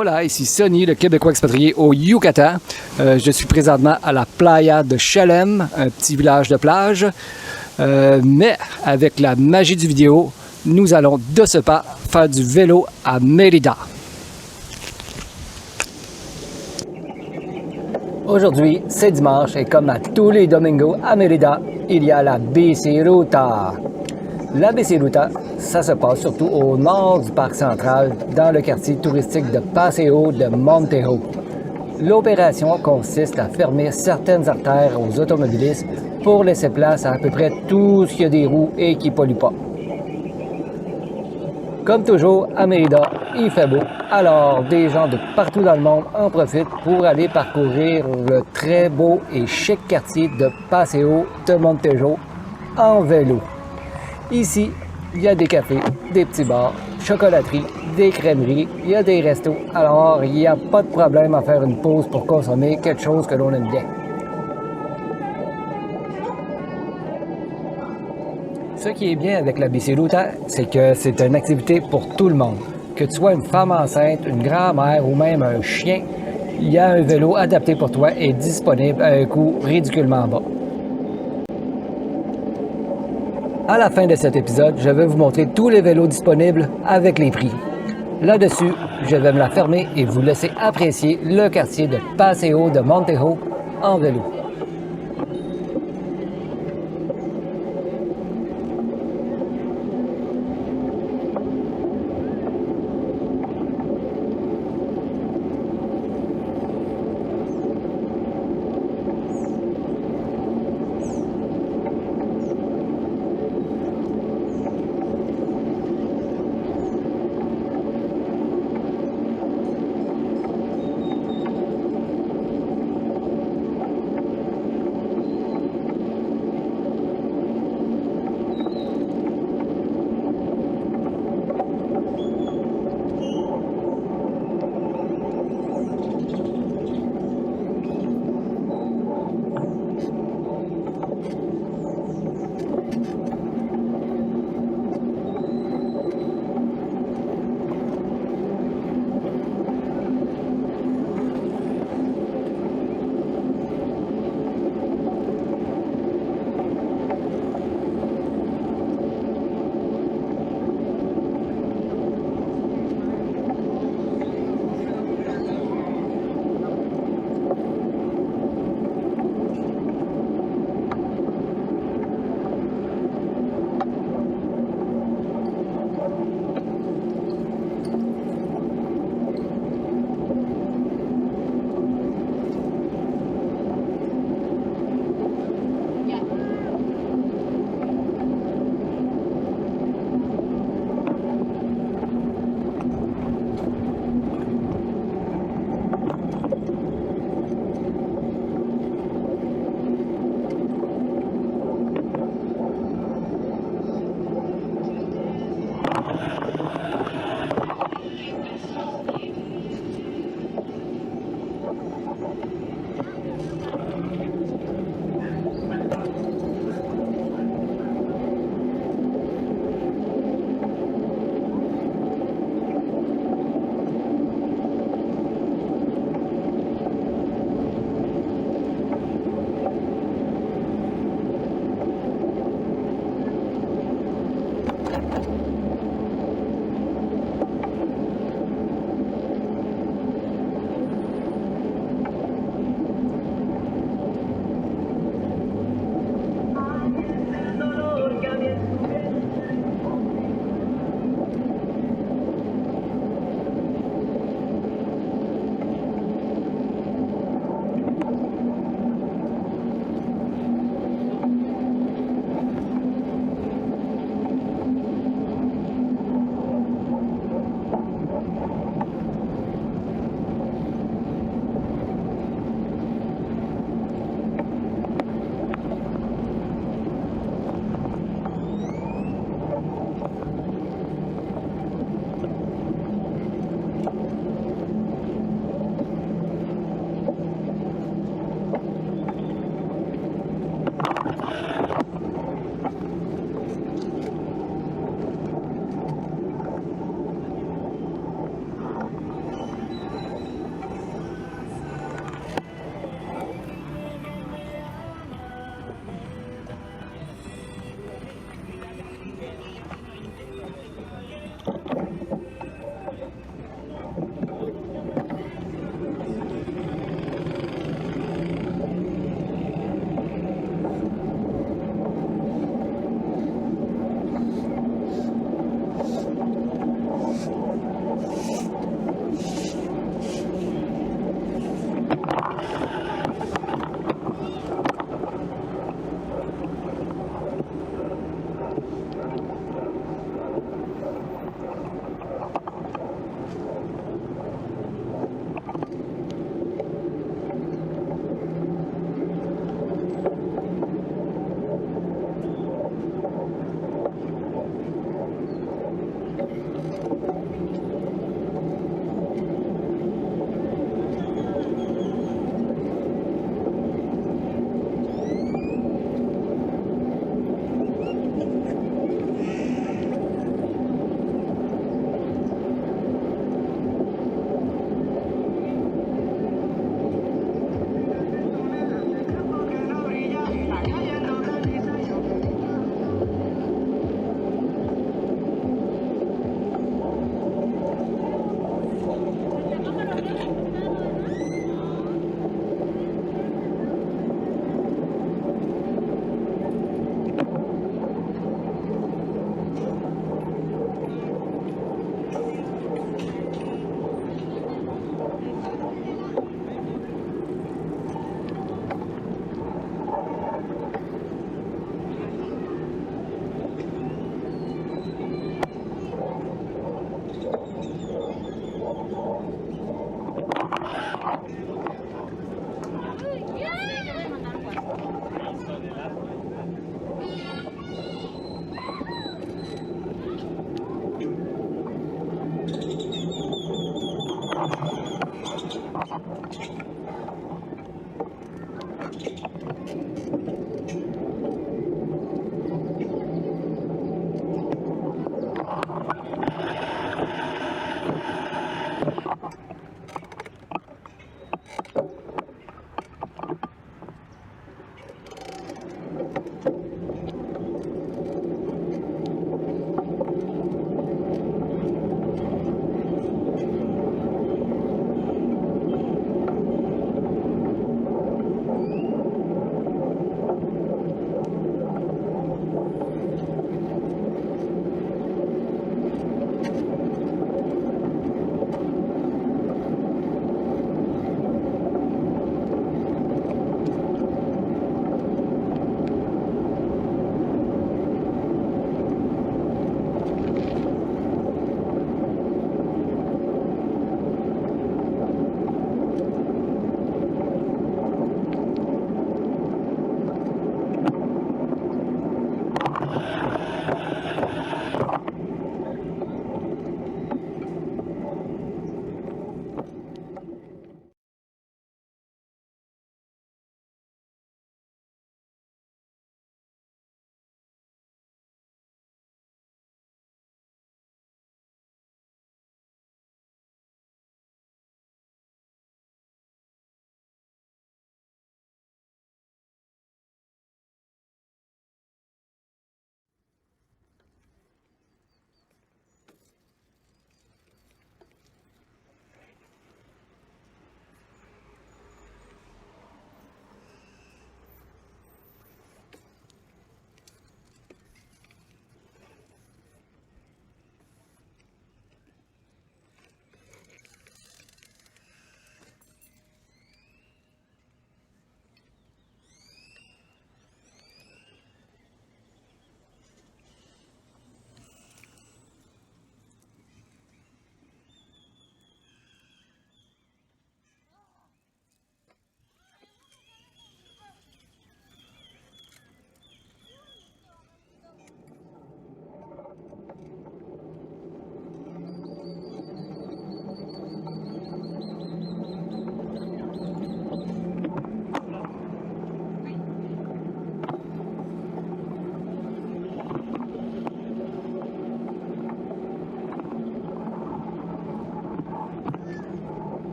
Hola, ici Sonny, le Québécois expatrié au Yucatan. Je suis présentement à la playa de Chelem, un petit village de plage. Mais avec la magie du vidéo, nous allons de ce pas faire du vélo à Mérida. Aujourd'hui, c'est dimanche et comme à tous les domingos à Mérida, il y a la Biciruta. La Biciruta, ça se passe surtout au nord du parc central, dans le quartier touristique de Paseo de Montejo. L'opération consiste à fermer certaines artères aux automobilistes pour laisser place à peu près tout ce qui a des roues et qui ne pollue pas. Comme toujours, à Mérida, il fait beau, alors des gens de partout dans le monde en profitent pour aller parcourir le très beau et chic quartier de Paseo de Montejo en vélo. Ici, il y a des cafés, des petits bars, chocolateries, des crèmeries, il y a des restos, alors il n'y a pas de problème à faire une pause pour consommer quelque chose que l'on aime bien. Ce qui est bien avec la Biciruta, c'est que c'est une activité pour tout le monde. Que tu sois une femme enceinte, une grand-mère ou même un chien, il y a un vélo adapté pour toi et disponible à un coût ridiculement bas. À la fin de cet épisode, je vais vous montrer tous les vélos disponibles avec les prix. Là-dessus, je vais me la fermer et vous laisser apprécier le quartier de Paseo de Montejo en vélo.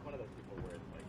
One of those people where it's like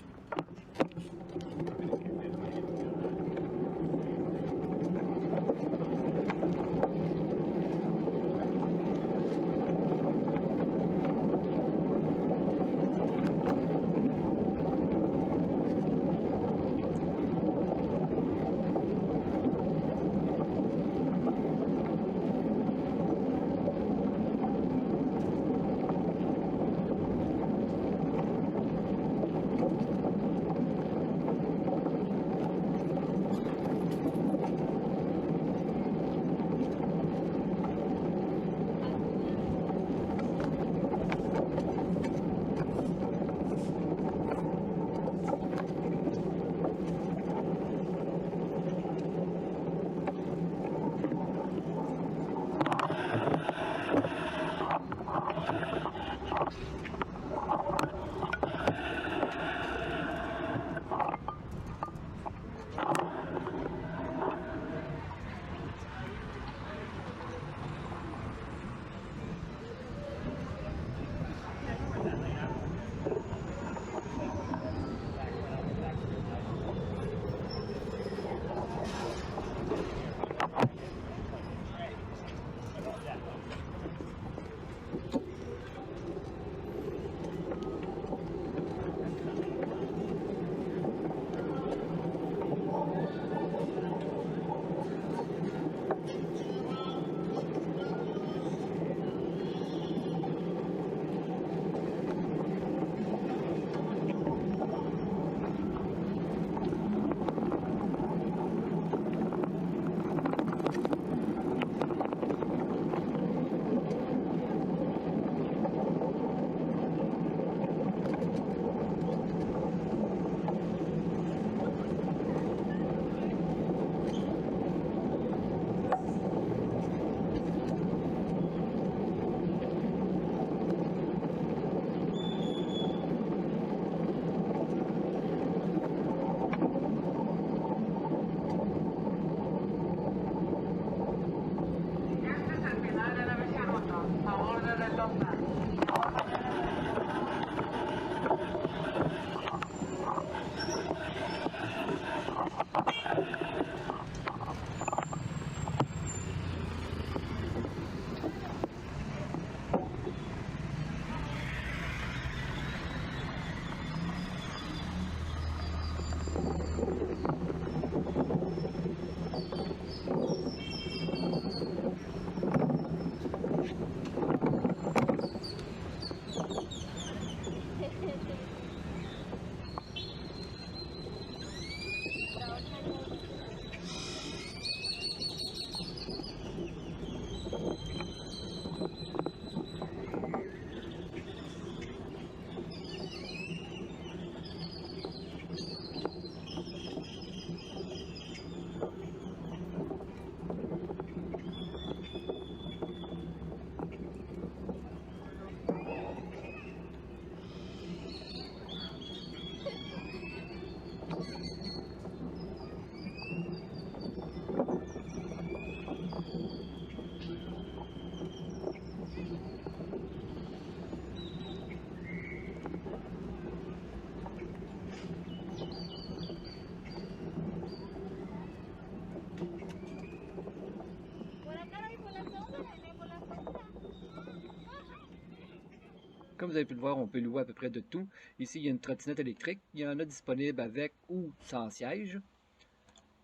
Comme vous avez pu le voir, on peut louer à peu près de tout. Ici, il y a une trottinette électrique. Il y en a disponible avec ou sans siège.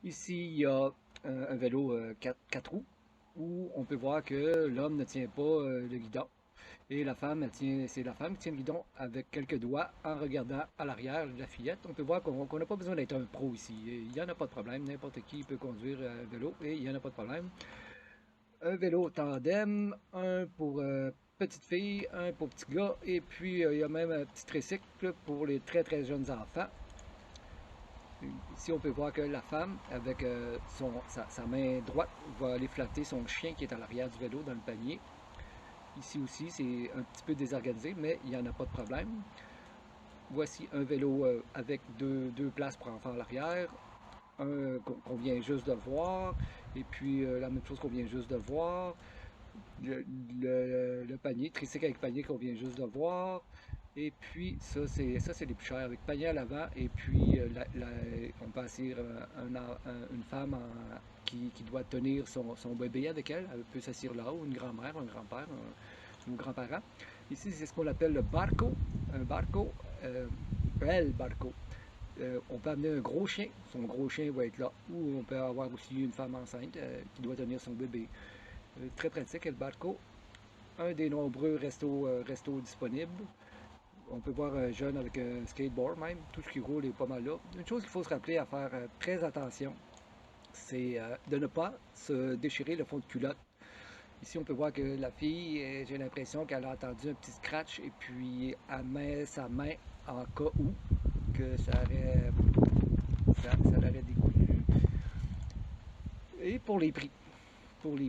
Ici, il y a un vélo 4 roues où on peut voir que l'homme ne tient pas le guidon. Et la femme, c'est la femme qui tient le guidon avec quelques doigts en regardant à l'arrière de la fillette. On peut voir qu'on n'a pas besoin d'être un pro ici. Il n'y en a pas de problème. N'importe qui peut conduire un vélo et il n'y en a pas de problème. Un vélo tandem, un pour petite fille, un pour petit gars, et puis il y a même un petit tricycle pour les très très jeunes enfants. Ici, on peut voir que la femme, avec sa main droite, va aller flatter son chien qui est à l'arrière du vélo dans le panier. Ici aussi, c'est un petit peu désorganisé, mais il n'y en a pas de problème. Voici un vélo avec deux places pour enfants à l'arrière, un qu'on vient juste de voir, et puis la même chose qu'on vient juste de voir, le panier, tricycle avec panier qu'on vient juste de voir, et puis ça c'est les plus chers, avec panier à l'avant, et puis on peut assurer une femme qui doit tenir son bébé avec elle peut s'asseoir là, ou une grand-mère, un grand-père, ou grand-parent. Ici, c'est ce qu'on appelle le barco, un barco, el barco. On peut amener un gros chien, son gros chien va être là, ou on peut avoir aussi une femme enceinte qui doit tenir son bébé. Très pratique, El Barco. Un des nombreux restos disponibles. On peut voir un jeune avec un skateboard même. Tout ce qui roule est pas mal là. Une chose qu'il faut se rappeler à faire très attention, c'est de ne pas se déchirer le fond de culotte. Ici, on peut voir que la fille, j'ai l'impression qu'elle a entendu un petit scratch et puis elle met sa main en cas où que ça l'aurait décousu. Et pour les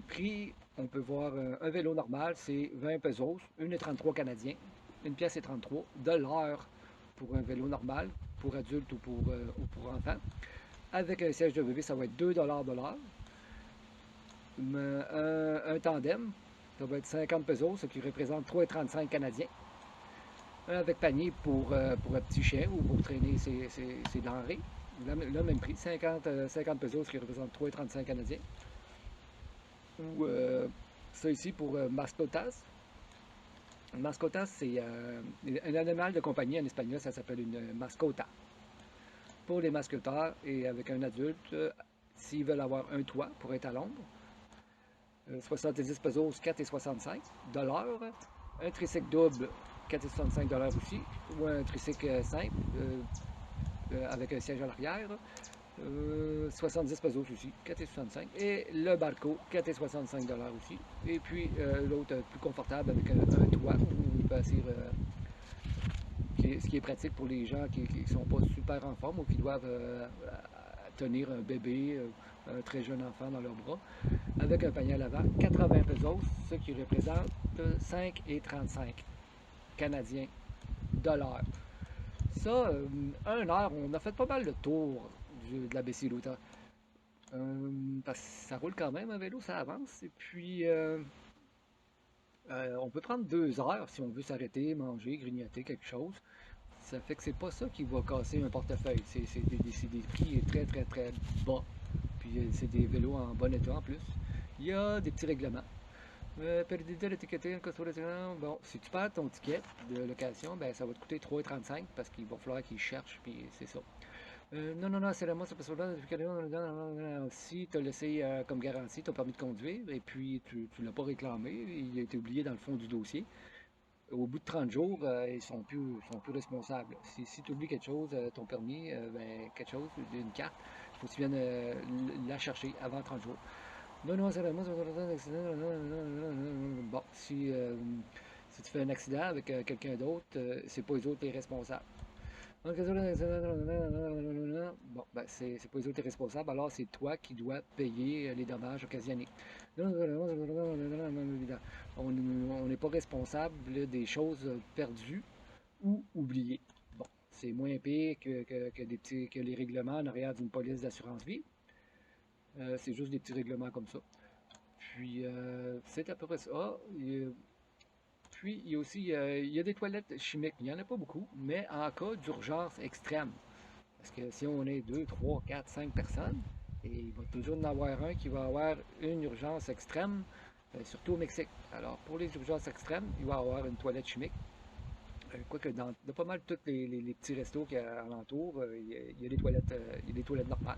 prix, on peut voir un vélo normal, c'est 20 pesos, 1,33 canadiens, une pièce et 33 de l'heure pour un vélo normal, pour adulte ou pour enfant. Avec un siège de bébé, ça va être 2 de l'heure. Un tandem, ça va être 50 pesos, ce qui représente 3,35 canadiens. Un avec panier pour un petit chien ou pour traîner ses denrées. Le même prix, 50 pesos, ce qui représente 3,35 canadiens. Ou ça ici pour mascotas. Mascotas, c'est un animal de compagnie en espagnol, ça s'appelle une mascota. Pour les mascoteurs et avec un adulte, s'ils veulent avoir un toit pour être à l'ombre, 70 pesos, 4,65 $. Un tricycle double, 4,65 $ aussi. Ou un tricycle simple, avec un siège à l'arrière, 70 pesos aussi, 4,65. Et le barco, 4,65 $ aussi. Et puis l'autre plus confortable avec un toit où il peut assurer, ce qui est pratique pour les gens qui ne sont pas super en forme ou qui doivent tenir un bébé, un très jeune enfant dans leurs bras, avec un panier à l'avant, 80 pesos, ce qui représente 5,35 canadiens $. Ça, 1 heure, on a fait pas mal de tours de la Baie-Saint-Louis. Parce que ça roule quand même un vélo, ça avance. Et puis, on peut prendre 2 heures si on veut s'arrêter, manger, grignoter quelque chose. Ça fait que c'est pas ça qui va casser un portefeuille. C'est des prix très très très bas. Puis c'est des vélos en bon état en plus. Il y a des petits règlements. Bon, si tu perds ton ticket de location, ben ça va te coûter 3,35 parce qu'il va falloir qu'ils cherchent, puis c'est ça. Non, c'est vraiment ça, parce que si tu as laissé comme garantie ton permis de conduire et puis tu ne l'as pas réclamé, il a été oublié dans le fond du dossier. Au bout de 30 jours, ils sont plus responsables. Si tu oublies quelque chose, ton permis, ben, quelque chose, une carte, il faut que tu viennes la chercher avant 30 jours. Non, c'est vraiment. Bon, si tu fais un accident avec quelqu'un d'autre, c'est pas les autres les responsables. Bon, ben, c'est pas les autres les responsables, alors c'est toi qui dois payer les dommages occasionnés. On n'est pas responsable des choses perdues ou oubliées. Bon, c'est moins pire que les règlements en arrière d'une police d'assurance vie. C'est juste des petits règlements comme ça. Puis, c'est à peu près ça. Puis, il y a aussi il y a des toilettes chimiques. Il n'y en a pas beaucoup, mais en cas d'urgence extrême. Parce que si on est 2, 3, 4, 5 personnes, et il va toujours en avoir un qui va avoir une urgence extrême, surtout au Mexique. Alors, pour les urgences extrêmes, il va y avoir une toilette chimique. Quoique dans pas mal tous les petits restos qu'il y a alentour, il y a des toilettes normales.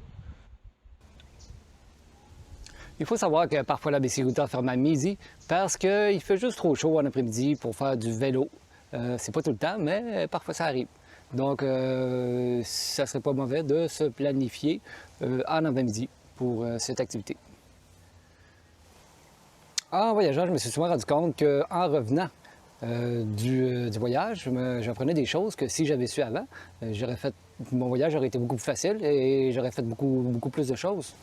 Il faut savoir que parfois la Baie-Saint-Gaudens ferme à midi parce qu'il fait juste trop chaud en après-midi pour faire du vélo. C'est pas tout le temps, mais parfois ça arrive. Donc, ça serait pas mauvais de se planifier en avant-midi pour cette activité. En voyageant, je me suis souvent rendu compte qu'en revenant du voyage, j'apprenais des choses que si j'avais su avant, mon voyage aurait été beaucoup plus facile et j'aurais fait beaucoup plus de choses.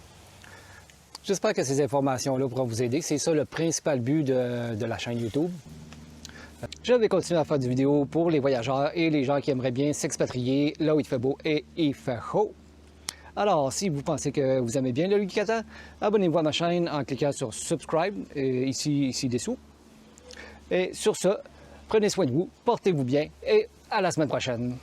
J'espère que ces informations-là pourront vous aider. C'est ça le principal but de la chaîne YouTube. Je vais continuer à faire des vidéos pour les voyageurs et les gens qui aimeraient bien s'expatrier là où il fait beau et il fait chaud. Alors, si vous pensez que vous aimez bien le Yucatan, abonnez-vous à ma chaîne en cliquant sur Subscribe, ici dessous. Et sur ce, prenez soin de vous, portez-vous bien et à la semaine prochaine.